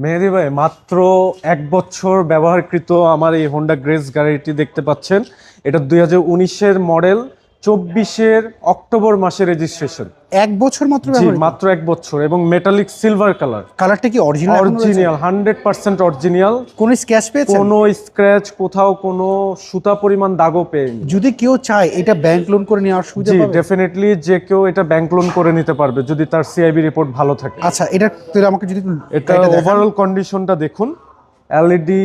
মেহেদী ভাই, মাত্র 1 বছর ব্যবহারকৃত আমার এই হোন্ডা গ্রেস গাড়িটি দেখতে পাচ্ছেন। এটা 2019-এর মডেল, 24-এর অক্টোবর মাসে রেজিস্ট্রেশন। 1 বছর মাত্র জি, ব্যবহৃত? মাত্র 1 বছর, এবং মেটালিক সিলভার কালার। কালারটা কি অরিজিনাল? Original, 100% original. কোন স্ক্র্যাচ পেয়েছেন? কোনো স্ক্র্যাচ, কোথাও কোনো সুতা পরিমাণ দাগও পেয়নি। যদি কেউ চায় এটা ব্যাংক লোন করে নেওয়ার সুবিধা জি, পাবে? ডেফিনেটলি যে কেউ এটা ব্যাংক লোন করে নিতে পারবে যদি তার সিআইবি রিপোর্ট ভালো থাকে। আচ্ছা, এটা তাহলে আমাকে যদি এটা ওভারঅল কন্ডিশনটা দেখুন। LED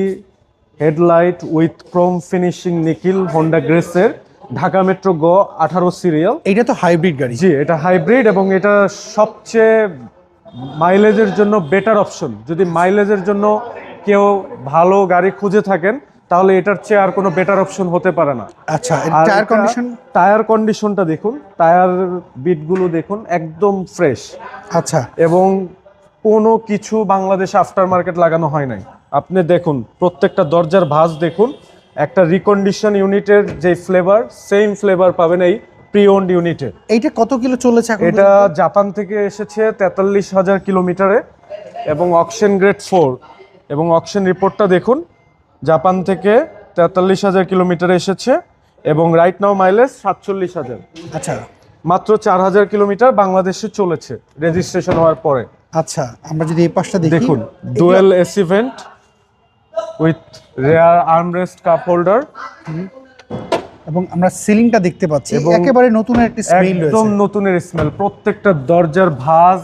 headlight with chrome finishing nickel, Honda গ্রেসের, ঢাকা মেট্রো গ 18 সিরিয়াল। এটা তো হাইব্রিড গাড়ি। জি, এটা হাইব্রিড, এবং এটা সবচেয়ে মাইলেজের জন্য বেটার অপশন। যদি মাইলেজের জন্য কেউ ভালো গাড়ি খুঁজে থাকেন, তাহলে এটার চেয়ে আর কোনো বেটার অপশন হতে পারে না। আচ্ছা, আর টায়ার কন্ডিশন? টায়ার কন্ডিশনটা দেখুন, টায়ার বিটগুলো দেখুন, একদম ফ্রেশ। আচ্ছা, এবং কোনো কিছু বাংলাদেশে আফটার মার্কেট লাগানো হয় নাই। আপনি দেখুন, প্রত্যেকটা দরজার ভাঁজ দেখুন। একটা রিকন্ডিশন ইউনিটের যে ফ্লেভার, সেম ফ্লেভার পাবেন এই প্রি ওন্ড ইউনিটে। এইটা কত কিলো চলেছে এখন? এটা জাপান থেকে এসেছে 43,000 কিলোমিটারে, এবং অকশন গ্রেড 4, এবং অকশন রিপোর্টটা দেখুন। জাপান থেকে 43,000 কিলোমিটারে এসেছে, এবং রাইট নাও মাইলেজ 47,000। আচ্ছা মাত্র 4,000 কিলোমিটার বাংলাদেশে চলেছে রেজিস্ট্রেশন হওয়ার পরে। আচ্ছা, আমরা যদি এই পাশটা দেখি, দেখুন, dual AC vent with rare armrest cup holder, এবং আমরা সিলিংটা দেখতে পাচ্ছি এবং একেবারে নতুন একটা স্মেল রয়েছে। একদম নতুনের স্মেল। প্রত্যেকটা দরজার ভাঁজ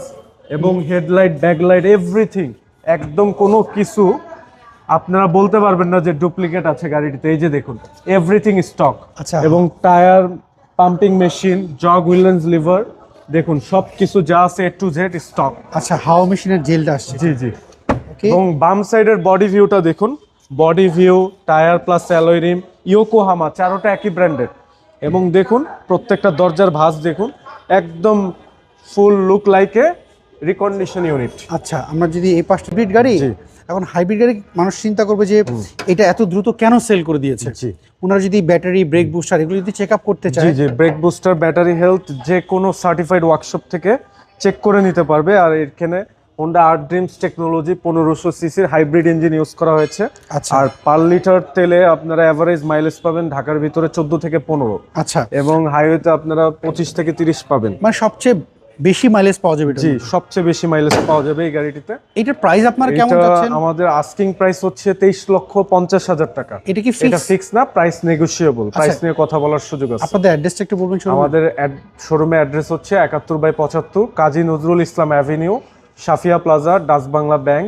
এবং হেডলাইট, ব্যাকলাইট, এভরিথিং একদম, কোনো কিছু আপনারা বলতে পারবেন না যে ডুপ্লিকেট আছে গাড়িটিতে। এই যে দেখুন, এভরিথিং স্টক। আচ্ছা। এবং টায়ার, পাম্পিং মেশিন, জগ হুইলেন্স লিভার, দেখুন সব কিছু যা আছে A to Z স্টক। আচ্ছা, হাওয়া মেশিনের জেলটা আসছে। জি জি। ওকে, এবং বাম সাইডের বডি ভিউটা দেখুন। Body view, tyre plus alloy rim, Yokohama, চারোটা একই ব্র্যান্ডের। এবং দেখুন প্রত্যেকটা দরজার ভাঁজ দেখুন, একদম full look like a recondition unit. আচ্ছা, আমরা যদি এই পাশটা হাইব্রিড গাড়ি, জি। এখন হাইব্রিড গাড়ি মানুষ চিন্তা করবে যে এটা এত দ্রুত কেন সেল করে দিয়েছে। জি। ওনারা যদি ব্যাটারি, ব্রেক বুস্টার এগুলো যদি চেক আপ করতে জি চায়, জি, ব্রেক বুস্টার, ব্যাটারি হেলথ যে কোনো সার্টিফাইড ওয়ার্কশপ থেকে চেক করে নিতে পারবে। আর এখানে হোন্ডা আর্ট ড্রিমস টেকনোলজি 1500 সিসির হাইব্রিড ইঞ্জিন ইউজ করা হয়েছে। আচ্ছা। আর পার লিটার তেলে আপনারা অ্যাভারেজ মাইলেজ পাবেন ঢাকার ভিতরে 14 থেকে 15, আচ্ছা, এবং হাইওয়েতে আপনারা 25 থেকে 30 পাবেন। মানে সবচেয়ে বেশি মাইলেজ পাওয়া যাবে এটা? জি, সবচেয়ে বেশি মাইলেজ পাওয়া যাবে এই গাড়িটিতে। এটার প্রাইস আপনারা কেমন এটা যাচ্ছেন? আমাদের আস্কিং প্রাইস হচ্ছে 23,50,000 টাকা। এটা কি এটা ফিক্স? ফিক্স না, প্রাইস নেগোশিয়েবল। প্রাইস নিয়ে কথা বলার সুযোগ আছে। আপনাদের অ্যাড্রেসটা একটু বলবেন শুরু? আমাদের শোরুমে অ্যাড্রেস হচ্ছে 71/75 Kazi Nazrul Islam avenue, Safia plaza, Dutch Bangla bank,